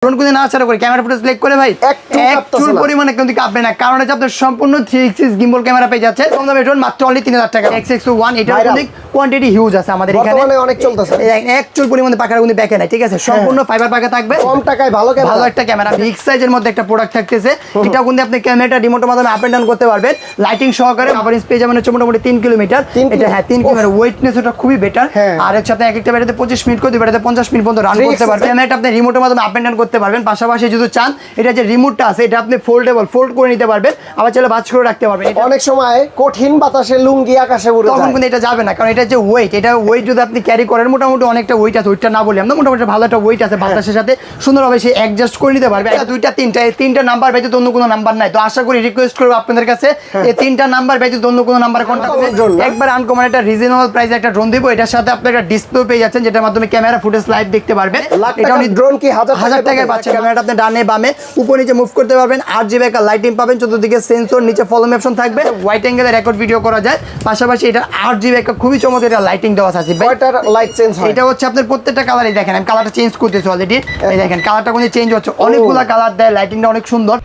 Drone কিন্তু না ছাড়া করে ক্যামেরা ফুটেজ সিলেক্ট করে ভাই এক চুল পরিমাণে কিন্তু কাঁপবে না, কারণ এটা আপনার সম্পূর্ণ 360 গিম্বল ক্যামেরা পেয়ে যাচ্ছে। কম দামে ড্রোন মাত্র অনলি 3000 টাকা। X1 এটার কিন্তু কোয়ান্টিটি হিউজ আছে আমাদের এখানে, বর্তমানে অনেক চলতেছে। এক চুল পরিমাণে পাকার কিন্তু দেখে নাই, ঠিক আছে, সম্পূর্ণ ফাইবার পাকা থাকবে, কম টাকায় ভালো ক্যামেরা, ভালো একটা ক্যামেরা, বিগ সাইজের মধ্যে একটা প্রোডাক্ট থাকতেছে। এটা কিন্তু আপনি ক্যামেরাটা রিমোটের মাধ্যমে আপ এন্ড ডাউন করতে পারবেন, লাইটিং সহকারে। কভারেজ পেয়ে যাবেন হচ্ছে মোটামুটি 3 কিলোমিটার। এটা হ্যাঁ 3 কিলোমিটার, ওয়েটনেস ওটা খুবই বেটার। আর হচ্ছে আপনি একটা ব্যাটারিতে 25 মিনিট করে, দুই ব্যাটারিতে 50 মিনিট পর্যন্ত রান করতে পারবেন। ক্যামেরাটা আপনি রিমোটের মাধ্যমে আপ এন্ড ডাউন করতে পারবেন। পাশাপাশি যদি চান এটা যে রিমোটটা আছে এটা আপনি ফোল্ডেবল, ফোল্ড করে নিতে পারবেন, আবার চাইলে ভাঁজ করে রাখতে পারবেন। অনেক সময় কঠিন বাতাসে লুঙ্গি আকাশে উড়ে যায়, তখন কিন্তু এটা যাবে না, কারণ এটা যে ওয়েট, এটা ওয়েট যদি আপনি ক্যারি করেন মোটামুটি অনেকটা ওয়েট আছে, ওয়েটটা না বলি আমরা, মোটামুটি ভালো একটা ওয়েট আছে, বাতাসের সাথে সুন্দরভাবে সে অ্যাডজাস্ট করে নিতে পারবে। এটা দুইটা তিনটা, এই তিনটা নাম্বার ব্যতীত অন্য কোনো নাম্বার নাই। তো আশা করি রিকোয়েস্ট করবো আপনাদের কাছে এই তিনটা নাম্বার ব্যতীত অন্য কোনো নাম্বার কন্টাক্ট করবেন। একবার আনকমন একটা রিজনেবল প্রাইসে একটা ড্রোন দিব, এটার সাথে আপনি একটা ডিসপ্লে পেয়ে যাচ্ছেন, যেটার মাধ্যমে ক্যামেরা ফুটেজ লাইভ দেখতে পারবেন। এটা ড্রোন কি 1000 টাকায় পাচ্ছেন। ক্যামেরাটা আপনি ডানে বামে উপর নিচে মুভ করতে পারবেন, 8GB একটা লাইটিং পাবেন, চতুর্দিকে সেন্সর, নিচে ফলোম অপশন থাকবে, ওয়াইড অ্যাঙ্গেলে রেকর্ড ভিডিও করা যায়। পাশাপাশি এটা 8GB একটা খুবই চমৎকার একটা লাইটিং দেওয়া আছে ভাই। কয়টা লাইট চেঞ্জ হয়? এটা হচ্ছে আপনার প্রত্যেকটা কালারই দেখেন, আমি কালারটা চেঞ্জ করতেছি অলরেডি, এই দেখেন কালারটা কিন্তু চেঞ্জ হচ্ছে, অনেকগুলো কালার দেয়, লাইটিংটা অনেক সুন্দর।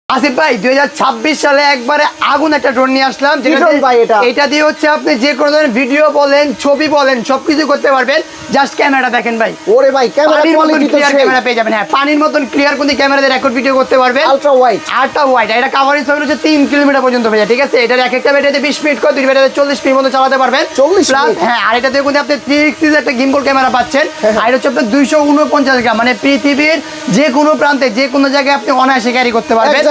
আসিফ ভাই 2026 সালে একবারে আগুন একটা ড্রোন নিয়ে আসলাম, এটা দিয়ে হচ্ছে আপনি যে কোনো ধরনের ভিডিও বলেন, ছবি বলেন, সবকিছু করতে পারবেন। জাস্ট ক্যামেরাটা দেখেন ভাই, ওরে ভাই ক্যামেরা কোয়ালিটি তো ক্যামেরা পেয়ে যাবেন। হ্যাঁ পানির মতন ক্লিয়ার কোন ক্যামেরা দিয়ে রেকর্ড ভিডিও করতে পারবেন, আলট্রা ওয়াইড। এটা কভারেজ হবে হচ্ছে 3 কিলোমিটার পর্যন্ত পেয়ে যায়, ঠিক আছে। এটা এক একটা ব্যাটারিতে 20 মিনিট করে, দুই ব্যাটারিতে 40 মিনিট পর্যন্ত চালাতে পারবেন। 40 প্লাস হ্যাঁ, আর এটা দিয়ে কিন্তু আপনি 360 একটা গিম্বল ক্যামেরা পাচ্ছেন। আর হচ্ছে আপনার 249 গ্রাম, মানে পৃথিবীর যে কোনো প্রান্তে যে কোনো জায়গায় আপনি অনায়াসে ক্যারি করতে পারবেন,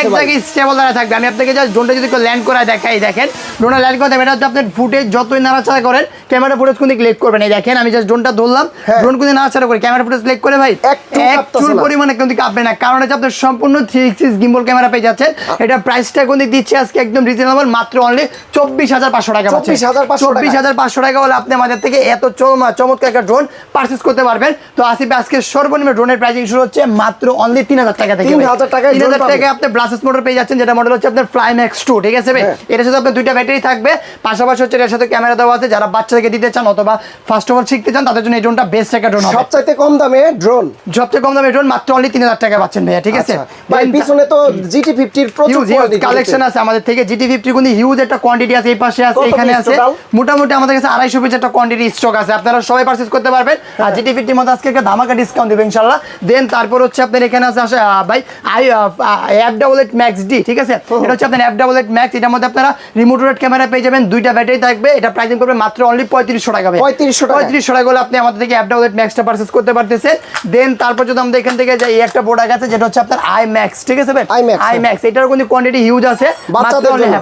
এক জায়গায় স্টেবল দাঁড়া থাকবে। আমি আপনাকে জাস্ট ড্রোনটা যদি ল্যান্ড করায় দেখাই, দেখেন ড্রোনটা ল্যান্ড করতে এটা হচ্ছে আপনার ফুটেজ যতই নাড়াচাড়া করেন ক্যামেরা ফুটেজ কিন্তু ক্লিক করবেন। এই দেখেন আমি জাস্ট ড্রোনটা ধরলাম, ড্রোন কিন্তু নাড়াচাড়া করে ক্যামেরা ফুটেজ ক্লিক করে ভাই এক চুল পরিমাণে কিন্তু কাঁপবে না, কারণ হচ্ছে আপনার সম্পূর্ণ 360 গিম্বল ক্যামেরা পেয়ে যাচ্ছেন। এটা প্রাইসটা কিন্তু দিচ্ছে আজকে একদম রিজনেবল, মাত্র অনলি 24,500 টাকা পাচ্ছেন। 24,500 টাকা হলে আপনি আমাদের থেকে এত চমৎকার একটা ড্রোন পারচেজ করতে পারবেন। তো আসিফ আজকে সর্বনিম্ন ড্রোনের প্রাইসিং শুরু হচ্ছে মাত্র অনলি 3000 টাকা থেকে। 3000 টাকায় আপনি ব্লাসেস মোটর পেয়ে যাচ্ছেন, যেটা মডেল হচ্ছে আপনার FlyMax 2, ঠিক আছে ভাই। এটার সাথে আপনার দুইটা ব্যাটারি থাকবে, পাশাপাশি হচ্ছে এর সাথে ক্যামেরা দেওয়া আছে। যারা বাচ্চাদেরকে দিতে চান অথবা ফার্স্ট অফ অল শিখতে চান তাদের জন্য এই ড্রোনটা বেস্ট একটা ড্রোন হবে। সবচাইতে কম দামে ড্রোন, সবচেয়ে কম দামে ড্রোন মাত্র অনলি 3000 টাকা পাচ্ছেন ভাইয়া, ঠিক আছে ভাই। পিছনে তো GT50 এর প্রচুর কালেকশন আছে আমাদের থেকে। GT50 কিন্তু হিউজ একটা কোয়ান্টিটি আছে, এই পাশে আছে, এখানে আছে, মোটামুটি আমাদের কাছে 250 পিস একটা কোয়ান্টিটি স্টক আছে, আপনারা সবাই পারচেজ করতে পারবেন। আর GT50 এর মধ্যে আজকে একটা ধামাকা ডিসকাউন্ট দেব ইনশাআল্লাহ। দেন তারপর হচ্ছে আপনার এখানে আছে ভাই F88 Max D, ঠিক আছে। এটা হচ্ছে আপনার F88 Max, এটার মধ্যে আপনারা রিমোট রোড ক্যামেরা পেয়ে যাবেন, দুইটা ব্যাটারি থাকবে। এটা প্রাইসিং করবে মাত্র অনলি 3500 টাকা ভাই। 3500 টাকা হলে আপনি আমাদের থেকে F88 Max টা পারচেজ করতে পারতেছেন। দেন তারপর যদি আমরা এখান থেকে যাই, একটা প্রোডাক্ট আছে যেটা হচ্ছে আপনার iMax, ঠিক আছে ভাই। iMax এটার কিন্তু কোয়ান্টিটি হিউজ আছে,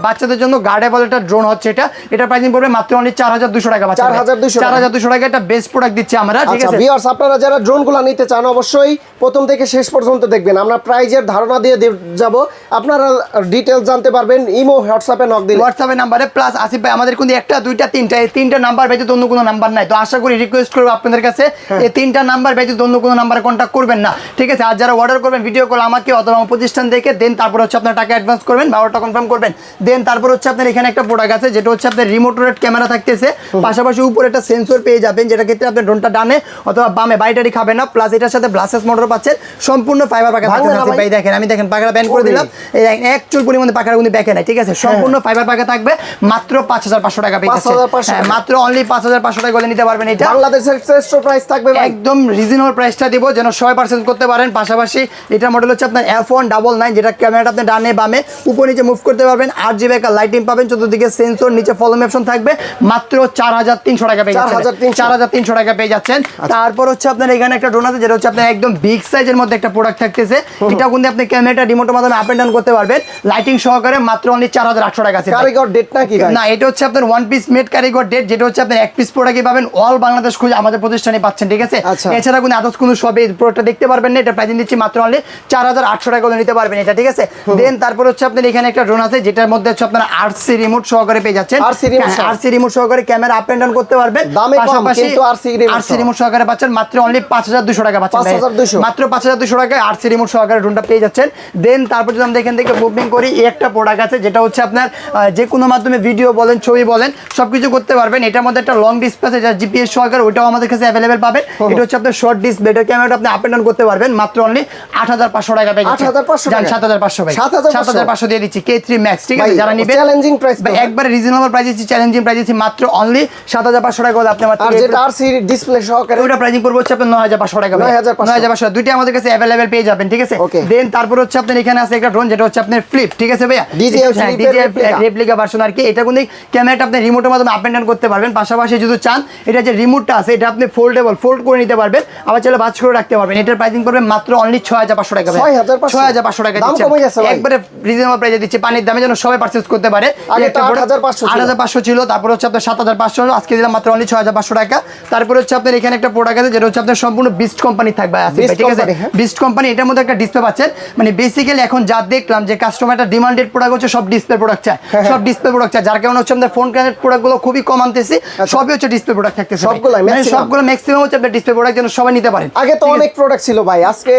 বাচ্চাদের জন্য গার্ডেবল একটা ড্রোন হচ্ছে এটা। এটা প্রাইসিং পড়বে মাত্র অনলি 4200 টাকা পাচ্ছেন। 4200 টাকা একটা বেস্ট প্রোডাক্ট দিচ্ছে আমরা, ঠিক আছে। ভিউয়ার্স আপনারা যারা ড্রোনগুলো নিতে চান অবশ্যই প্রথম থেকে শেষ পর্যন্ত দেখবেন, আমরা প্রাইজের ধারণা দিয়ে যাব, আপনারা ডিটেইলস জানতে পারবেন ইমো হোয়াটসঅ্যাপে নক দিলে, হোয়াটসঅ্যাপে নম্বরে। প্লাস আসিফ ভাই আমাদের কিন্তু একটা দুইটা তিনটা, এই তিনটা নাম্বার ব্যতীত অন্য কোনো নাম্বার নাই। তো আশা করি রিকোয়েস্ট করব আপনাদের কাছে এই তিনটা নাম্বার ব্যতীত অন্য কোনো নাম্বারে কন্টাক্ট করবেন না, ঠিক আছে। আর যারা অর্ডার করবেন ভিডিও কল আমাকে অথবা আমার প্রতিষ্ঠান থেকে, দেন তারপর হচ্ছে আপনার টাকা অ্যাডভান্স করবেন, বারোটা কনফার্ম করবেন। দেন তারপর হচ্ছে আপনার এখানে একটা প্রোডাক্ট আছে যেটা হচ্ছে আপনার রিমোট রোড ক্যামেরা থাকতেছে, পাশাপাশি উপরে একটা সেন্সর পেয়ে যাবেন, যেটা ক্ষেত্রে আপনার ড্রোনটা ডানে অথবা বামে বাইটারি খাবে না। প্লাস এটার সাথে ব্লাসেস মোটর পাচ্ছেন, সম্পূর্ণ ফাইবার পাকা থাকবে ভাই। দেখেন আমি দেখেন পাকাটা ব্যান করে দিলাম, এই দেখেন এক চুল পরিমাণে পাকার কিন্তু দেখে নাই, ঠিক আছে। সম্পূর্ণ ফাইবার পাকা থাকবে, মাত্র 5500 টাকা পেয়ে যাচ্ছেন। হ্যাঁ মাত্র অনলি 5500 টাকা করে নিতে পারবেন। এটা বাংলাদেশের শ্রেষ্ঠ প্রাইস থাকবে, একদম রিজনেবল প্রাইসটা দিব যেন সবাই পারচেজ করতে পারেন। পাশাপাশি এটা মডেল হচ্ছে আপনার F199, যেটা ক্যামেরাটা আপনি ডানে বামে উপর নিচে মুভ করতে পারবেন, 8GB একটা লাইটিং পাবেন, চতুর্দিকে সেন্সর, নিচে ফলোম অপশন থাকবে, মাত্র 4300 টাকা পেয়ে যাচ্ছেন। 4300 টাকা পেয়ে যাচ্ছেন। তারপর হচ্ছে আপনার এখানে একটা ড্রোন আছে যেটা হচ্ছে আপনার একদম বিগ সাইজের মধ্যে একটা প্রোডাক্ট থাকতেছে। এটা কিন্তু আপনি ক্যামেরাটা রিমোটের মাধ্যমে আপ এন্ড ডাউন করতে পারবেন, লাইটিং সহকারে, মাত্র অনলি 4800 টাকা আছে। কারিগর ডেট নাকি না, এটা হচ্ছে আপনার ওয়ান পিস মেড কারিগর ডেট, যেটা হচ্ছে আপনার এক পিস প্রোডাক্টই পাবেন, অল বাংলাদেশ খুঁজে আমাদের প্রতিষ্ঠানে পাচ্ছেন, ঠিক আছে। এছাড়া কোনো আদার্স কোনো সবে প্রোডাক্টটা দেখতে পারবেন না। এটা প্রাইসিং দিচ্ছি মাত্র অনলি 4800 টাকা করে নিতে পারবেন এটা, ঠিক আছে। দেন তারপর হচ্ছে আপনার এখানে একটা ড্রোন আছে যেটার মধ্যে হচ্ছে আপনার RC রিমোট সহকারে পেয়ে যাচ্ছেন। RC রিমোট সহকারে ক্যামেরা আপ এন্ড ডাউন করতে পারবেন, পাশাপাশি RC রিমোট সহকারে পাচ্ছেন মাত্র অনলি 5200 টাকা পাচ্ছেন, মাত্র 5200 টাকায় RC রিমোট সহকারে ড্রোনটা পেয়ে যাচ্ছেন। দেন দেন তারপর যদি আমরা এখান থেকে মুভিং করি, এই একটা প্রোডাক্ট আছে যেটা হচ্ছে আপনার যে কোনো মাধ্যমে ভিডিও বলেন, ছবি বলেন, সবকিছু করতে পারবেন। এটার মধ্যে একটা লং ডিসপ্লে আছে, যার জিপিএস সহকারে, ওইটাও আমাদের কাছে অ্যাভেলেবেল পাবেন। এটা হচ্ছে আপনার শর্ট ডিসপ্লে, এটা ক্যামেরাটা আপনি আপ এন্ড ডাউন করতে পারবেন মাত্র অনলি 8500 টাকা পেয়ে যাচ্ছেন। 8500 টাকা? 7500 ভাই, 7500 দিয়ে দিচ্ছি K3 Max, ঠিক আছে? যারা নিবেন চ্যালেঞ্জিং প্রাইস, একবারে রিজনেবল প্রাইস দিচ্ছি, চ্যালেঞ্জিং প্রাইস দিচ্ছি মাত্র অনলি 7500 টাকা হলে আপনি আমার আর যেটা আরসি ডিসপ্লে সহকারে ওটা প্রাইসিং করব হচ্ছে আপনার 9500 টাকা। 9500 দুইটা আমাদের কাছে अवेलेबल পেয়ে যাবেন, ঠিক আছে? দেন তারপর হচ্ছে আপনার এখানে আছে একটা ড্রোন যেটা হচ্ছে আপনার ফ্লিপ, ঠিক আছে ভাইয়া? DJI রেপ্লিকা ভার্সন আর কি। এটা কিন্তু ক্যামেরাটা আপনি রিমোটের মাধ্যমে আপ এন্ড ডাউন করতে পারবেন। পাশাপাশি যদি চান এটা যে রিমোটটা আছে এটা আপনি ফোল্ডেবল, ফোল্ড করে নিতে পারবেন, আবার চাইলে বাজ করে রাখতে পারবেন। এটার প্রাইসিং করবে মাত্র অনলি 6500 টাকা। 6500 টাকা দিচ্ছি, একবারে রিজনেবল প্রাইসে দিচ্ছি, পানির দামে যেন সবাই পারচেজ করতে পারে। আগে তো 8500 ছিল, তারপর হচ্ছে আপনার 7500, আজকে দিলাম মাত্র অনলি 6500 টাকা। তারপর হচ্ছে আপনার এখানে একটা প্রোডাক্ট আছে যেটা হচ্ছে আপনার সম্পূর্ণ বিস্ট কোম্পানি থাকবে, ঠিক আছে? বিস্ট কোম্পানি, এটার মধ্যে একটা ডিসপ্লে পাচ্ছেন। মানে বেসিক্যালি এখন যা দেখলাম যে কাস্টমারটা ডিমান্ডেড প্রোডাক্ট হচ্ছে সব ডিসপ্লে প্রোডাক্ট চায়, সব ডিসপ্লে প্রোডাক্ট চায়, যার কারণে হচ্ছে আমাদের ফোন কানেক্ট প্রোডাক্টগুলো খুবই কম আনতেছি, সবই হচ্ছে ডিসপ্লে প্রোডাক্ট থাকতেছে, সবগুলো ম্যাক্সিমাম হচ্ছে আপনার ডিসপ্লে প্রোডাক্ট যেন সবাই নিতে পারেন। আগে তো অনেক প্রোডাক্ট ছিল ভাই, আজকে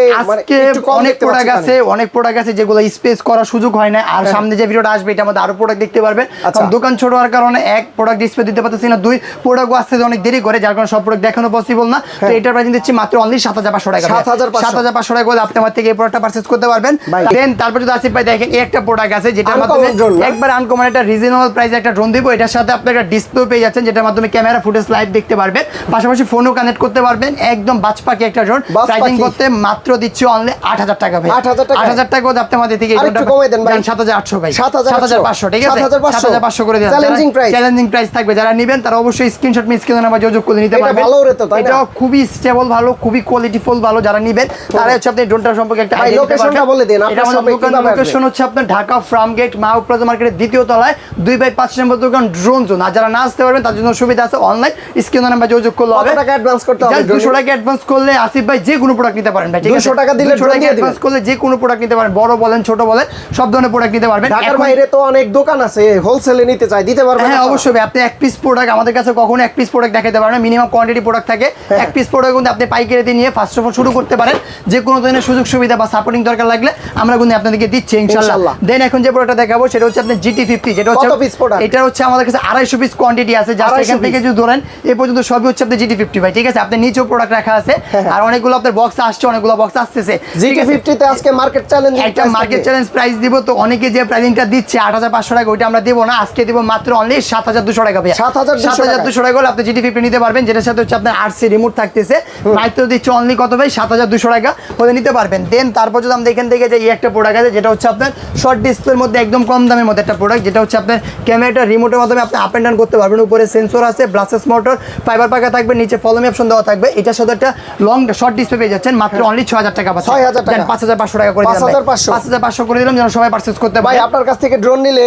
অনেক প্রোডাক্ট আছে, অনেক প্রোডাক্ট আছে যেগুলো স্পেস করার সুযোগ হয় না। আর সামনে যে ভিডিওটা আসবে এটার মধ্যে আরো প্রোডাক্ট দেখতে পারবেন। দোকান ছোট হওয়ার কারণে এক প্রোডাক্ট ডিসপ্লে দিতে পারতেছি না, দুই প্রোডাক্ট আসতে অনেক দেরি করে, যার কারণে সব প্রোডাক্ট দেখানো পসিবল না। তো এটার প্রাইস দিচ্ছি মাত্র অনলি 7500 টাকা। 7500 টাকা হলে আপনি আমার থেকে এই প্রোডাক্টটা পারচেজ করতে পারবেন। দেন তারপর যদি আসিফ ভাই দেখেন এই একটা প্রোডাক্ট আছে যেটার মাধ্যমে একবার আনকমন একটা রিজনেবল প্রাইসে একটা ড্রোন দিব। এটার সাথে আপনি একটা ডিসপ্লে পেয়ে যাচ্ছেন যেটার মাধ্যমে ক্যামেরা ফুটেজ লাইভ দেখতে পারবেন, পাশাপাশি ফোনও কানেক্ট করতে পারবেন। একদম বাজপাকি একটা ড্রোন, প্রাইসিং করতে মাত্র দিচ্ছি অনলি 8000 টাকা ভাই। 8000 টাকা হলে আপনি আমাদের থেকে এই ড্রোনটা কমাই দেন ভাই, 7800 ভাই, 7500, ঠিক আছে? 7500 করে দেন, চ্যালেঞ্জিং প্রাইস থাকবে। যারা নেবেন তারা অবশ্যই স্ক্রিনশট মিস করে নাম্বার যোগাযোগ করে নিতে পারবেন। এটা খুবই স্টেবল ভালো, খুবই কোয়ালিটিফুল ভালো। যারা নেবেন তারা হচ্ছে আপনি ড্রোনটার সম্পর্কে একটা আইডিয়া দিতে পারবেন। বলে দেন এটা আমাদের দোকান লোকেশন হচ্ছে আপনার ঢাকা ফার্মগেট মাহবুব প্লাজা মার্কেটের দ্বিতীয় তলায় 2/5 নম্বর দোকান ড্রোন জোন। আর যারা না আসতে পারবেন তার জন্য সুবিধা আছে, অনলাইন স্ক্রিনে নাম্বার যোগাযোগ করলে হবে। কত টাকা অ্যাডভান্স করতে হবে? 200 টাকা অ্যাডভান্স করলে আসিফ ভাই যে কোনো প্রোডাক্ট নিতে পারেন ভাই, ঠিক আছে? 200 টাকা দিলে ড্রোন দিয়ে অ্যাডভান্স করলে যে কোনো প্রোডাক্ট নিতে পারেন, বড় বলেন ছোট বলেন সব ধরনের প্রোডাক্ট নিতে পারবেন। ঢাকার বাইরে তো অনেক দোকান আছে, হোলসেলে নিতে চাই, দিতে পারবেন? হ্যাঁ অবশ্যই ভাই, আপনি এক পিস প্রোডাক্ট আমাদের কাছে কখনো এক পিস প্রোডাক্ট দেখাতে পারবেন না, মিনিমাম কোয়ান্টিটি প্রোডাক্ট থাকে। এক পিস প্রোডাক্ট কিন্তু আপনি পাইকারি দিয়ে নিয়ে ফার্স্ট অফ অল শুরু করতে পারেন। যে কোনো ধরনের সুযোগ সুবিধা বা সাপোর্টিং দরকার লাগলে আমরা কিন্তু আপনাদেরকে দিচ্ছি ইনশাআল্লাহ। দেন এখন যে প্রোডাক্টটা দেখাবো সেটা হচ্ছে আপনার GT50, যেটা হচ্ছে এটা হচ্ছে আমাদের কাছে 250 পিস কোয়ান্টিটি আছে। জাস্ট এখান থেকে যদি ধরেন এই পর্যন্ত সবই হচ্ছে আপনার GT50 ভাই, ঠিক আছে? আপনার নিচেও প্রোডাক্ট রাখা আছে, আর অনেকগুলো আপনার বক্স আসছে, অনেকগুলো বক্স আসতেছে। GT50 তে আজকে মার্কেট চ্যালেঞ্জ, একটা মার্কেট চ্যালেঞ্জ প্রাইস দিব। তো অনেকে যে প্রাইসিংটা দিচ্ছে 8500 টাকা, ওইটা আমরা দেব না, আজকে দিব মাত্র অনলি 7200 টাকা ভাই। 7200 টাকা হলে আপনি GT50 নিতে পারবেন, যেটার সাথে হচ্ছে আপনার RC রিমোট থাকতেছে। মাত্র দিচ্ছে অনলি কত ভাই? 7200 টাকা হলে নিতে পারবেন। দেন তারপর যদি আমরা এখান থেকে যে এই একটা প্রোডাক্ট আছে যেটা হচ্ছে আপনার শর্ট ডিসপ্লের মধ্যে একদম কম দামের মধ্যে একটা প্রোডাক্ট, যেটা হচ্ছে আপনার ক্যামেরাটা রিমোটের মাধ্যমে আপনি আপ এন্ড ডাউন করতে পারবেন। উপরে সেন্সর আছে, ব্লাসেস মোটর, ফাইবার পাকা থাকবে, নিচে ফলো মি অপশন দেওয়া থাকবে। এটার সাথে একটা লং শর্ট ডিসপ্লে পেয়ে যাচ্ছেন মাত্র অনলি 6000 টাকা। 5500 টাকা করে দিলাম, 5500 করে দিলাম যেন সবাই পারচেজ করতে পারে। ভাই আপনার কাছ থেকে ড্রোন নিলে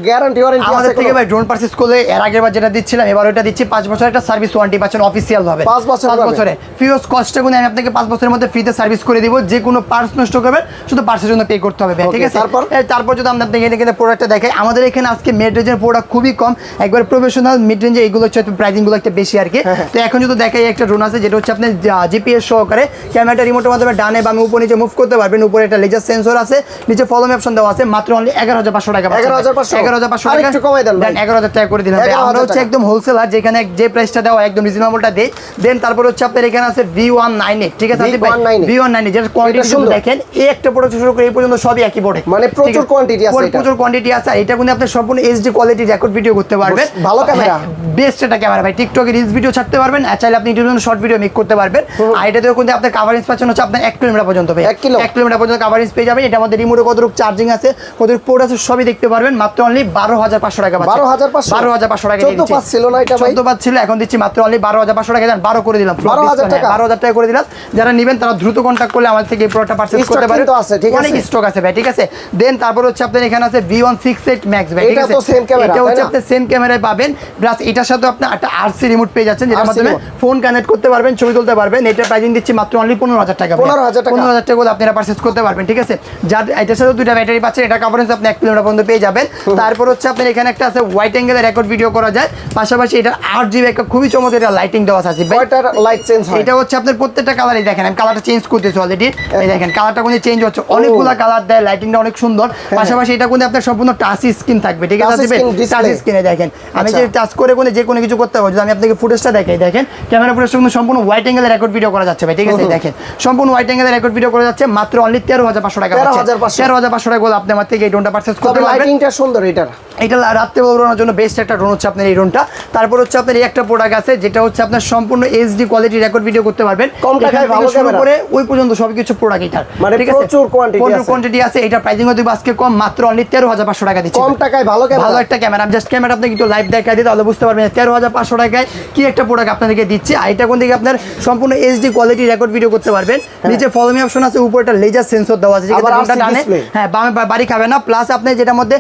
গ্যারান্টি ওয়ারেন্টি আছে? আমাদের থেকে ভাই ড্রোন পারচেজ করলে এর আগের বার যেটা দিচ্ছিলাম এবার ওটা দিচ্ছি 5 বছর একটা সার্ভিস ওয়ারেন্টি পাচ্ছেন অফিসিয়াল ভাবে। 5 বছরে ফিউজ কস্টটা গুলো আমি আপনাকে 5 বছরের মধ্যে ফ্রিতে সার্ভিস করে দিব। যে কোনো পার্টস নষ্ট করবেন শুধু পার্টসের জন্য পে করতে হবে, ঠিক আছে? তারপর যদি আমরা আপনাকে এখানে প্রোডাক্টটা দেখাই, আমাদের এখানে আজকে মিড রেঞ্জের প্রোডাক্ট খুবই কম, একবার প্রফেশনাল মিড রেঞ্জে এগুলো হচ্ছে প্রাইসিং গুলো একটা বেশি আর কি। তো এখন যদি দেখাই একটা ড্রোন আছে যেটা হচ্ছে আপনি জিপিএস সহকারে ক্যামেরাটা রিমোটের মাধ্যমে ডানে বামে উপর নিচে মুভ করতে পারবেন। উপরে একটা লেজার সেন্সর আছে, নিচে ফলো মি অপশন দেওয়া আছে, মাত্র অনলি 11500 টাকা। 11500 টাকা, একটু কমাই দেন ভাই, 11000 টাকা করে দিলাম। আমরা হচ্ছে একদম হোলসেলার, যেখানে যে প্রাইসটা দেওয়া একদম রিজনেবলটা দেই। দেন তারপর হচ্ছে আপনার এখানে আছে V198, ঠিক আছে? V198 যেটা কোয়ান্টিটি শুধু দেখেন, এই একটা প্রোডাক্ট শুরু করে এই পর্যন্ত সবই একই বোর্ডে, মানে প্রচুর কোয়ান্টিটি আছে, প্রচুর কোয়ান্টিটি আছে। এটা কিন্তু আপনি সম্পূর্ণ HD কোয়ালিটি রেকর্ড ভিডিও করতে পারবেন। ভালো ক্যামেরা, বেস্ট একটা ক্যামেরা ভাই। টিকটকে রিলস ভিডিও ছাড়তে পারবেন, আর চাইলে আপনি ইউটিউবে শর্ট ভিডিও মেক করতে পারবেন। আর এটাতেও কিন্তু আপনার কভারেজ পাচ্ছেন হচ্ছে আপনার 1 কিলোমিটার পর্যন্ত ভাই, 1 কিলোমিটার পর্যন্ত কভারেজ পেয়ে যাবেন। এটার মধ্যে রিমোটে কতটুকু চার্জিং আছে, কতটুকু পোর্ট আছে সবই দেখতে পারবেন। মাত্র অনলি 12500 টাকা। 12500 টাকা দিচ্ছি। 14 ছিল না এটা ভাই? 14 ছিল, এখন দিচ্ছি মাত্র অনলি 12500 টাকা। দেন 12 করে দিলাম, 12000 টাকা, 12000 টাকা করে দিলাম। যারা নেবেন তারা দ্রুত কন্টাক্ট করলে আমাদের থেকে এই প্রোডাক্টটা পারচেজ করতে পারেন। অনেক স্টক আছে ভাই, ঠিক আছে? দেন তারপর হচ্ছে আপনার এখানে আছে V168 Max ভাই, ঠিক আছে? এটা তো সেম ক্যামেরা, এটা হচ্ছে আপনি সেম ক্যামেরায় পাবেন, প্লাস এটার সাথে আপনি একটা RC রিমোট পেয়ে যাচ্ছেন, যেটার মাধ্যমে ফোন কানেক্ট করতে পারবেন, ছবি তুলতে পারবেন। এটা প্রাইসিং দিচ্ছি মাত্র অনলি 15000 টাকা। 15000 টাকা করে আপনারা পারচেজ করতে পারবেন, ঠিক আছে? যার এটার সাথে দুইটা ব্যাটারি পাচ্ছেন, এটা কভারেজ আপনি 1 কিলোমিটার পর্যন্ত পেয়ে যাবেন। তারপর হচ্ছে আপনার এখানে একটা আছে ওয়াইড অ্যাঙ্গেলে রেকর্ড ভিডিও করা যায়, পাশাপাশি এটা 8GB একটা খুবই চমৎকার এটা লাইটিং দেওয়া আছে ভাই। কয়টা লাইট চেঞ্জ হয়? এটা হচ্ছে আপনার প্রত্যেকটা কালারই দেখেন, আমি কালারটা চেঞ্জ করতেছি অলরেডি, এই দেখেন কালারটা কোন চেঞ্জ হচ্ছে, অনেক অনেকগুলা কালার দেয়, লাইটিংটা অনেক সুন্দর। পাশাপাশি এটা কিন্তু আপনার সম্পূর্ণ টাচ স্ক্রিন থাকবে, ঠিক আছে? টাচ স্ক্রিনে দেখেন আমি যে টাচ করে যে কোনো কিছু করতে পারবো। যদি আমি আপনাকে ফুটেজটা দেখাই, দেখেন ক্যামেরা ফুটেজটা কিন্তু সম্পূর্ণ হোয়াইট অ্যাঙ্গেলে রেকর্ড ভিডিও করা যাচ্ছে ভাই, ঠিক আছে? দেখেন সম্পূর্ণ হোয়াইট অ্যাঙ্গেলে রেকর্ড ভিডিও করা যাচ্ছে মাত্র অনলি 13,500 টাকা। 13,500 টাকা আপনি আমার থেকে এই ড্রোনটা পারচেজ করতে পারবেন। লাইটিংটা সুন্দর এটার। এটা রাত্রে উড়ানোর জন্য বেস্ট একটা ড্রোন হচ্ছে আপনার এই ড্রোনটা। তারপর হচ্ছে আপনার এই একটা প্রোডাক্ট আছে যেটা হচ্ছে আপনার সম্পূর্ণ এইচডি কোয়ালিটি রেকর্ড ভিডিও করতে পারবেন। কম টাকায় ভালো ক্যামেরা করে ওই পর্যন্ত সবকিছু প্রোডাক্ট এটার, মানে ঠিক আছে? প্রচুর কোয়ান্টিটি আছে। এটা প্রাইসিং হতে আজকে কম মাত্র অনলি 13,500 টাকা দিচ্ছি। কম টাকায় ভালো ক্যামেরা, ভালো একটা ক্যামেরা। আমি জাস্ট ক্যামেরা আপনাকে একটু লাইভ দেখাই দিই তাহলে বুঝতে পারবেন 13,500 টাকায় কি একটা প্রোডাক্ট আপনাদেরকে দিচ্ছি। আর এটা কোন দিকে আপনার সম্পূর্ণ এইচডি কোয়ালিটি রেকর্ড ভিডিও করতে পারবেন। নিচে ফলো মি অপশন আছে, উপরে একটা লেজার সেন্সর দেওয়া আছে, যেটা ড্রোনটা টানে হ্যাঁ বামে বাড়ি খাবে না। প্লাস আপনি যেটার মধ্যে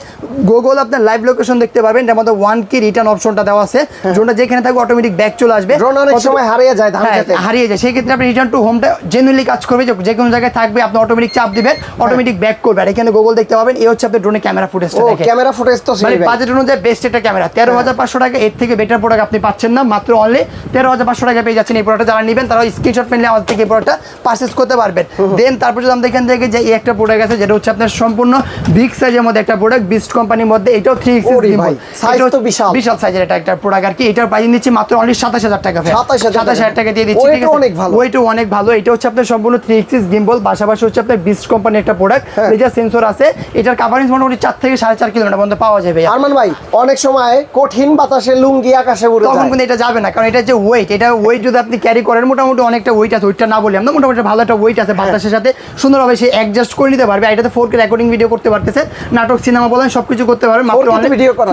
গুগল আপনার লাইভ লোকেশন দেখতে পারবেন। এটার মধ্যে 1 কি রিটার্ন অপশনটা দেওয়া আছে, ড্রোনটা যেখানে থাকবে অটোমেটিক ব্যাক চলে আসবে। ড্রোন অনেক সময় হারিয়ে যায়, ধান খেতে হারিয়ে যায়, সেই ক্ষেত্রে আপনি রিটার্ন টু হোমটা জেনুইনলি কাজ করবে। যে কোনো জায়গায় থাকবে আপনি অটোমেটিক চাপ দিবেন, অটোমেটিক ব্যাক করবে। আর এখানে গুগল দেখতে পাবেন। এই হচ্ছে আপনার ড্রোনের ক্যামেরা ফুটেজটা দেখেন। ক্যামেরা ফুটেজ তো মানে বাজেট অনুযায়ী বেস্ট একটা ক্যামেরা। 13,500 টাকা এর থেকে বেটার প্রোডাক্ট আপনি পাচ্ছেন না। মাত্র অনলি 13,500 টাকা পেয়ে যাচ্ছেন এই প্রোডাক্টটা। যারা নেবেন তারা স্ক্রিনশট মেলে আমাদের থেকে এই প্রোডাক্টটা পারচেজ করতে পারবেন। দেন তারপর যদি আমরা এখান থেকে যে এই একটা প্রোডাক্ট আছে যেটা হচ্ছে আপনার সম্পূর্ণ বিগ সাইজের মধ্যে একটা প্রোডাক্ট, বিস্ট কোম্পানির মধ্যে। এটাও 3 এক্সিস গিম্বল, সাইজ তো বিশাল বিশাল সাইজের একটা প্রোডাক্ট আর কি। এটার প্রাইস নিচ্ছি মাত্র অনলি 27,000 টাকা। 27,000 টাকা দিয়ে দিচ্ছি, ঠিক আছে? ওইটাও অনেক ভালো। এটা হচ্ছে আপনার সম্পূর্ণ 3 এক্সিস গিম্বল, পাশাপাশি হচ্ছে আপনার বিস্ট কোম্পানির একটা প্রোডাক্ট, লেজার সেন্সর আছে। এটার কভারেজ মোটামুটি 4 থেকে 4.5 কিলোমিটার পর্যন্ত পাওয়া যাবে। আরমান ভাই অনেক সময় কঠিন বাতাসে লুঙ্গি আকাশে উড়ে যায়, তখন কিন্তু এটা যাবে না, কারণ এটা যে ওয়েট, এটা ওয়েট যদি আপনি ক্যারি করেন মোটামুটি অনেকটা ওয়েট আছে। ওইটা না বলি আমরা, মোটামুটি ভালো একটা ওয়েট আছে। বাতাসের সাথে সুন্দরভাবে সে অ্যাডজাস্ট করে নিতে পারবে। এটাতে 4K রেকর্ডিং ভিডিও করতে পারতেছে, নাটক সিনেমা বলেন সবকিছু করতে পারবে। মাত্র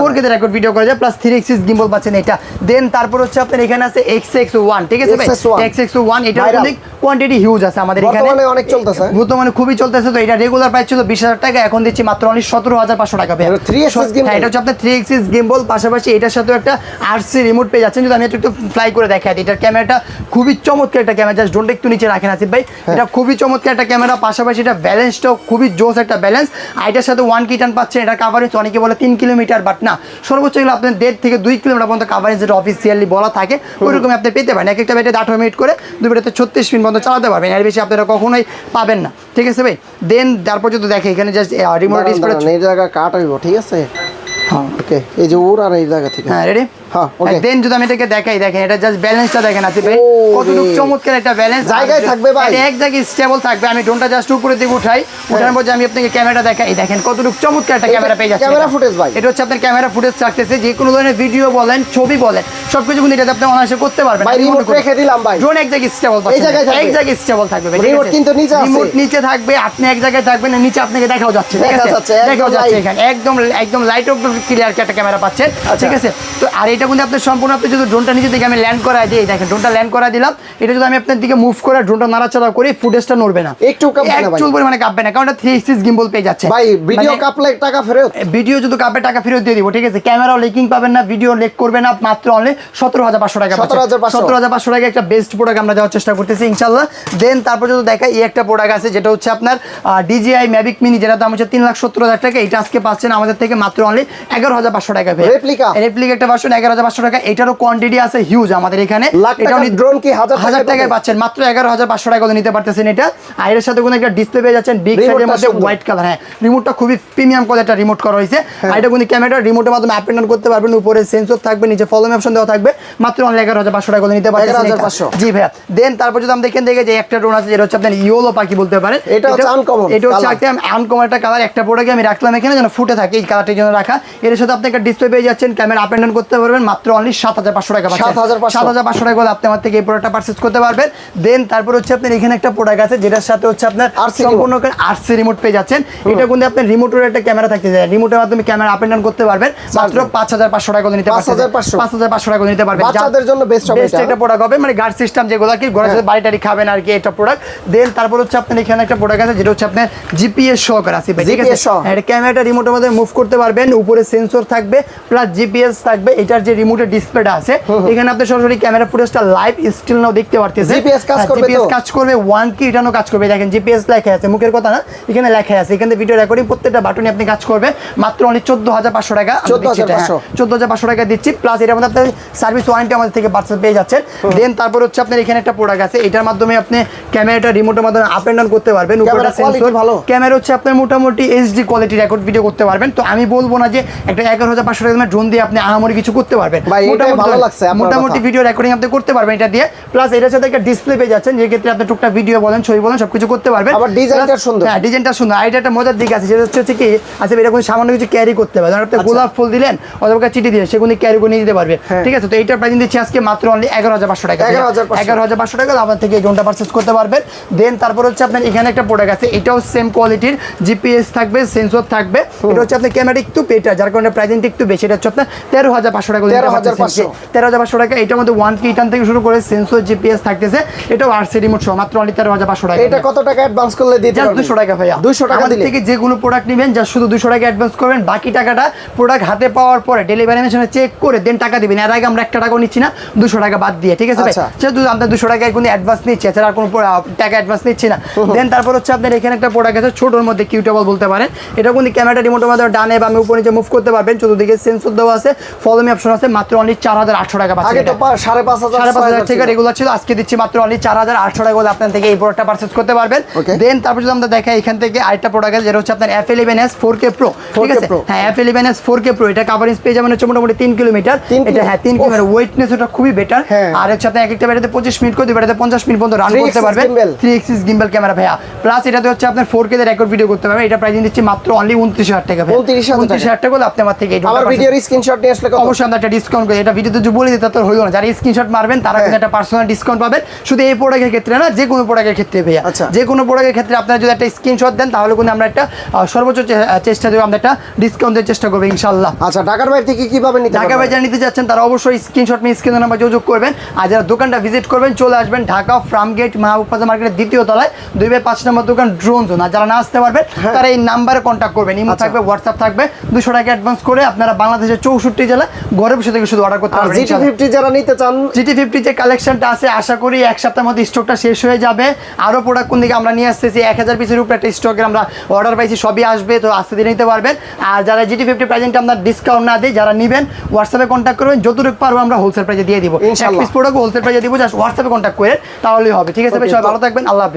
4K তে রেকর্ড ভিডিও করা যায়, প্লাস 3 এক্সিস গিম্বল পাচ্ছেন এটা। দেন তারপর হচ্ছে আপনার এখানে আছে XX1, ঠিক আছে ভাই? XX1 এটা অনেক কোয়ান্টিটি হিউজ আছে আমাদের এখানে, বর্তমানে অনেক চলতেছে, বর্তমানে খুবই চলতেছে। তো এটা রেগুলার প্রাইস ছিল 20,000 টাকা, এখন দিচ্ছি মাত্র অনলি 17,500 টাকা। হ্যাঁ, এটা হচ্ছে আপনার 3 এক্সিস গিম্বল, পাশাপাশি এটার সাথে একটা RC রিমোট পেয়ে যাচ্ছেন। যদি আমি একটু ফ্লাই করে দেখাই, এটার ক্যামেরাটা খুবই চমৎকার একটা ক্যামেরা। জাস্ট ড্রোনটা একটু নিচে রাখেন আসিফ ভাই। এটা খুবই চমৎকার একটা ক্যামেরা, পাশাপাশি এটা ব্যালেন্সটাও খুবই জোস একটা ব্যালেন্স। আর এটার সাথে 1 কি টান পাচ্ছেন। এটা কাভারেজ অনেকে বলে 3 কিলোমিটার, বাট না, সর্বোচ্চ গেলে আপনার 1.5 থেকে 2 কিলোমিটার পর্যন্ত কাভারেজ যেটা অফিসিয়ালি বলা থাকে ওইরকম আপনি পেতে পারেন। এক একটা ব্যাটে 18 মিনিট করে 2 ব্যাটাতে 36 মিনিট পর্যন্ত চালাতে পারবেন। এর বেশি আপনারা কখনোই পাবেন না, ঠিক আছে ভাই? দেন তারপর যদি দেখে এখানে জাস্ট রিমোট ডিসপ্লে এই জায়গা কাট হইব, ঠিক আছে? হ্যাঁ ওকে, এই যে ওর আর এই জায়গা থেকে, হ্যাঁ রেডি। দেন যদি আমি এটাকে দেখাই, দেখেন এটা জাস্ট ব্যালেন্সটা দেখেন আসিফ ভাই, কতটুকু চমৎকার একটা ব্যালেন্স। জায়গায় থাকবে ভাই, এটা এক জায়গায় স্টেবল থাকবে। আমি ড্রোনটা জাস্ট উপরে দিকে উঠাই, উঠানোর পর আমি আপনাকে ক্যামেরাটা দেখাই, দেখেন কতটুকু চমৎকার একটা ক্যামেরা পেয়ে যাচ্ছে। ক্যামেরা ফুটেজ ভাই, এটা হচ্ছে আপনার ক্যামেরা ফুটেজ থাকতেছে। যে কোনো ধরনের ভিডিও বলেন, ছবি বলেন, সবকিছু কিন্তু এটাতে আপনি অনায়াসে করতে পারবেন। ভাই রিমোট রেখে দিলাম ভাই, ড্রোন এক জায়গায় স্টেবল থাকবে, এক জায়গায় স্টেবল থাকবে ভাই। রিমোট কিন্তু নিচে আছে, রিমোট নিচে থাকবে, আপনি এক জায়গায় থাকবেন, নিচে আপনাকে দেখাও যাচ্ছে, দেখাও যাচ্ছে এখানে একদম লাইট অফ ক্লিয়ার একটা ক্যামেরা পাচ্ছেন, ঠিক আছে? তো আর এটা কিন্তু আপনি সম্পূর্ণ, আপনি যদি ড্রোনটা নিচে থেকে আমি ল্যান্ড করাই দিই, দেখেন ড্রোনটা ল্যান্ড করা দিলাম। এটা যদি আমি আপনার দিকে মুভ করে ড্রোনটা নাড়াচাড়া করি, ফুটেজটা নড়বে না, একটু কাঁপবে না ভাই, চুল পরিমাণে কাঁপবে না, কারণ এটা 3 এক্সিস গিম্বল পেয়ে যাচ্ছে ভাই। ভিডিও কাঁপলে টাকা ফেরত, ভিডিও যদি কাঁপে টাকা ফেরত দিয়ে দিব, ঠিক আছে? ক্যামেরাও লেকিং পাবেন না, ভিডিও লেক করবে না। মাত্র অনলি 17,500 টাকা, 17,500 টাকা একটা বেস্ট প্রোডাক্ট আমরা দেওয়ার চেষ্টা করতেছি ইনশাল্লাহ। দেন তারপর যদি দেখাই, এই একটা প্রোডাক্ট আছে যেটা হচ্ছে আপনার DJI Mavic Mini, যেটা দাম হচ্ছে 3,70,000 টাকা। এটা আজকে পাচ্ছেন আমাদের থেকে মাত্র অনলি 11,500 টাকা। রেপ্লিকা একটা ভার্সন 11,500 টাকা। এটারও কোয়ান্টিটি আছে হিউজ আমাদের এখানে। এটা ড্রোন কি 1000 টাকায় পাচ্ছেন, মাত্র 11,500 টাকা নিতে পারতেছেন এটা। আর এর সাথে কোনো একটা ডিসপ্লে পেয়ে যাচ্ছেন বিগ সাইজের মধ্যে, হোয়াইট কালার। হ্যাঁ, রিমোটটা খুবই প্রিমিয়াম কোয়ালিটির রিমোট করা হয়েছে। আর এটা কিন্তু ক্যামেরা রিমোটের মাধ্যমে আপ এন্ড ডাউন করতে পারবেন। উপরে সেন্সর থাকবে, নিচে ফলো মি অপশন দেওয়া থাকবে। মাত্র অনলি 11,500 টাকা নিতে পারতেছেন। জি ভাইয়া। দেন তারপর যদি আমরা দেখেন যে একটা ড্রোন আছে যেটা হচ্ছে আপনার ইয়েলো পাখি বলতে পারেন। এটা হচ্ছে আনকমন, এটা হচ্ছে একটা আনকমন একটা কালার। একটা প্রোডাক্টে আমি রাখলাম এখানে যেন ফুটে থাকে, এই কালারটির জন্য রাখা। এর সাথে আপনি একটা ডিসপ্লে পেয়ে যাচ্ছেন, ক্যামেরা আপ এন্ড ডাউন করতে পারবেন। মাত্র অনলি 7,500 টাকা পাচ্ছেন। 7,500 টাকা হলে আপনি আমার থেকে এই প্রোডাক্টটা পারচেজ করতে পারবেন। দেন তারপর হচ্ছে আপনার এখানে একটা প্রোডাক্ট আছে যেটার সাথে হচ্ছে আপনার সম্পূর্ণ RC রিমোট পেয়ে যাচ্ছেন। এটা কিন্তু আপনার রিমোটের একটা ক্যামেরা থাকতে যায়, রিমোটের মাধ্যমে ক্যামেরা আপ এন্ড ডাউন করতে পারবেন। মাত্র 5,500 টাকা নিতে পারবেন। 5,500 টাকা নিতে পারবেন। বাচ্চাদের জন্য বেস্ট একটা প্রোডাক্ট হবে, মানে গার্ড সিস্টেম যেগুলো কি ঘরের সাথে বাড়ি টাড়ি খাবেন আর কি, এটা প্রোডাক্ট। দেন তারপর হচ্ছে আপনার এখানে একটা প্রোডাক্ট আছে যেটা হচ্ছে আপনার GPS সহকারে আছে, ঠিক আছে? এটা ক্যামেরাটা রিমোটের মধ্যে মুভ করতে পারবেন, উপরে সেন্সর থাকবে প্লাস GPS থাকবে। এটার যে রিমোটের ডিসপ্লেটা আছে এখানে আপনি সরাসরি ক্যামেরা ফুটেজটা লাইভ স্টিল নাও দেখতে পারতেছেন। জিপিএস কাজ করবে, তো জিপিএস কাজ করবে, 1 কি রিটার্নও কাজ করবে। দেখেন জিপিএস লেখা আছে, মুখের কথা না, এখানে লেখা আছে। এখানে ভিডিও রেকর্ডিং প্রত্যেকটা বাটনে আপনি কাজ করবে মাত্র অনলি 14500 টাকা। 14500 টাকা দিচ্ছি, প্লাস এটার মধ্যে আপনি সার্ভিস ওয়ারেন্টি আমাদের থেকে পার্সেল পেয়ে যাচ্ছেন। দেন তারপর হচ্ছে আপনার এখানে একটা প্রোডাক্ট আছে, এটার মাধ্যমে আপনি ক্যামেরাটা রিমোটের মাধ্যমে আপ এন্ড ডাউন করতে পারবেন। উপরটা সেন্সর, ক্যামেরা হচ্ছে আপনার মোটামুটি এইচডি কোয়ালিটি রেকর্ড ভিডিও করতে পারবেন। তো আমি বলবো না যে একটা 11500 টাকা ড্রোন দিয়ে আপনি আহামরি কিছু করতে পারবেন, মোটামুটি ভিডিও রেকর্ডিং আপনি করতে পারবেন এটা দিয়ে। প্লাস এটার সাথে একটা ডিসপ্লে পেয়ে যাচ্ছেন, যে ক্ষেত্রে আপনি টুকটাক ভিডিও বলেন, ছবি বলেন, সবকিছু করতে পারবেন। আবার ডিজাইনটা সুন্দর। হ্যাঁ, ডিজাইনটা সুন্দর। আর এটা একটা মজার দিক আছে, সেটা হচ্ছে কি আছে, এরকম সামান্য কিছু ক্যারি করতে পারবেন। আপনি গোলাপ ফুল দিলেন অথবা চিঠি দিলেন, সেগুলো ক্যারি করে নিয়ে যেতে পারবে। ঠিক আছে, তো এইটার প্রাইস দিচ্ছি আজকে মাত্র অনলি 11500 টাকা। 11500 টাকা আপনার থেকে এই ড্রোনটা পারচেজ করতে পারবেন। দেন তারপর হচ্ছে আপনার এখানে একটা প্রোডাক্ট আছে, এটাও সেম কোয়ালিটির, জিপিএস থাকবে, সেন্সর থাকবে। এটা হচ্ছে আপনার ক্যামেরা একটু বেটার, যার কারণে প্রাইসিং একটু বেশি। এটা হচ্ছে আপনার 13500 টাকা। 13500 টাকা। এটার মধ্যে 1 কি রিটার্ন থেকে শুরু করে সেন্সর, জিপিএস থাকতেছে। এটাও আরসি রিমোট সহ মাত্র অনলি 13500 টাকা। এটা কত টাকা অ্যাডভান্স করলে দিতে পারবেন? 200 টাকা ভাইয়া। 200 টাকা দিলে থেকে যেগুলো প্রোডাক্ট নেবেন, যা শুধু 200 টাকা অ্যাডভান্স করবেন, বাকি টাকাটা প্রোডাক্ট হাতে পাওয়ার পরে ডেলিভারি মেশিনে চেক করে দেন টাকা দিবেন। এর আগে আমরা 1 টাকাও নিচ্ছি না, 200 টাকা বাদ দিয়ে। ঠিক আছে ভাই, যেহেতু আমরা 200 টাকা কোনো অ্যাডভান্স নিচ্ছি, এছাড়া আর কোনো টাকা অ্যাডভান্স নিচ্ছি না। দেন তারপর হচ্ছে আপনার এখানে একটা প্রোডাক্ট আছে ছোটোর মধ্যে, কিউটেবল বলতে পারেন। এটা কিন্তু ক্যামেরা রিমোটের মাধ্যমে ডানে বামে উপরে নিচে মুভ করতে পারবেন। চতুর্দিকে সেন্সর দেওয়া আছে, ফলো মি অপশন আছে। মাত্র অনলি 4800 টাকা পাচ্ছেন। আগে তো 5500 টাকা রেগুলার ছিল, আজকে দিচ্ছি মাত্র অনলি 4800 টাকা বলে আপনার থেকে এই প্রোডাক্টটা পারচেজ করতে পারবেন। দেন তারপর যদি আমরা দেখাই এখান থেকে আরেকটা প্রোডাক্ট আছে, যেটা হচ্ছে আপনার F11s 4K Pro। ঠিক আছে, হ্যাঁ F11s 4K Pro, এটা কভারেজ পেয়ে যাবেন হচ্ছে মোটামুটি 3 কিলোমিটার। এটা হ্যাঁ 3 কিলোমিটার, ওয়েটনেস ওটা খুবই বেটার। আর হচ্ছে আপনি একটা ব্যাটারিতে 25 মিনিট করে, দুই ব্যাটারিতে 50 মিনিট পর্যন্ত রান করতে পারবেন। 3 এক্সিস গিম্বল ক্যামেরা ভাইয়া। প্লাস এটাতে হচ্ছে আপনার 4K তে রেকর্ড ভিডিও করতে পারবেন। এটা প্রাইস দিচ্ছি মাত্র অনলি 29000 টাকা। 29000 টাকা বলে আপনি আমার থেকে আমার ভিডিওর স্ক্রিনশট নিয়ে আসলে অবশ্যই আমরা একটা ডিসকাউন্ট করি। এটা ভিডিওতে যদি বলে দিতে তো হইলো না, যারা স্ক্রিনশট মারবেন তারা কিন্তু একটা পার্সোনাল ডিসকাউন্ট পাবেন। শুধু এই প্রোডাক্টের ক্ষেত্রে না, যে কোনো প্রোডাক্টের ক্ষেত্রে ভাইয়া। যে কোনো প্রোডাক্টের ক্ষেত্রে আপনারা যদি একটা স্ক্রিনশট দেন, তাহলে কিন্তু আমরা একটা সর্বোচ্চ চেষ্টা দেবো, আমরা একটা ডিসকাউন্ট দেওয়ার চেষ্টা করবো ইনশাআল্লাহ। আচ্ছা, ঢাকার বাইরে থেকে কিভাবে নিতে ঢাকা বাইরে যারা নিতে যাচ্ছেন তারা অবশ্যই স্ক্রিনশট নিয়ে স্ক্রিনের নাম্বার যোগাযোগ করবেন। আর যারা দোকানটা ভিজিট করবেন, চলে আসবেন ঢাকা ফার্মগেট মাহবুব প্লাজা মার্কেটের 2য় তলায় 2/5 নম্বর দোকান ড্রোন জোন। আর যারা না আসতে পারবেন তারা এই নাম্বারে কন্ট্যাক্ট করবেন, ইমো থাকবে, হোয়াটসঅ্যাপ থাকবে। 200 টাকা অ্যাডভান্স করে আপনারা বাংলাদেশের 64 জেলা ঘরে বসে থেকে শুধু অর্ডার করতে পারবেন। GT50 যারা নিতে চান, GT50 যে কালেকশনটা আছে, আশা করি এক সপ্তাহের মধ্যে স্টকটা শেষ হয়ে যাবে। আরও প্রোডাক্ট কোন দিকে আমরা নিয়ে আসতেছি, 1000 পিসের উপরে একটা স্টকের আমরা অর্ডার পাইছি, সবই আসবে, তো আস্তে দিয়ে নিতে পারবেন। আর যারা GT50 প্রাইসিংটা আমরা ডিসকাউন্ট না দিই, যারা নেবেন হোয়াটসঅ্যাপে কন্ট্যাক্ট করবেন, যতটুকু পারবো আমরা হোলসেল প্রাইসে দিয়ে দিব। এক পিস প্রোডাক্ট হোলসেল প্রাইসে দিব, জাস্ট হোয়াটসঅ্যাপে কন্ট্যাক্ট করে তাহলেই হবে। ঠিক আছে ভাই, সবাই ভালো থাকবেন, আল্লাহ হাফেজ।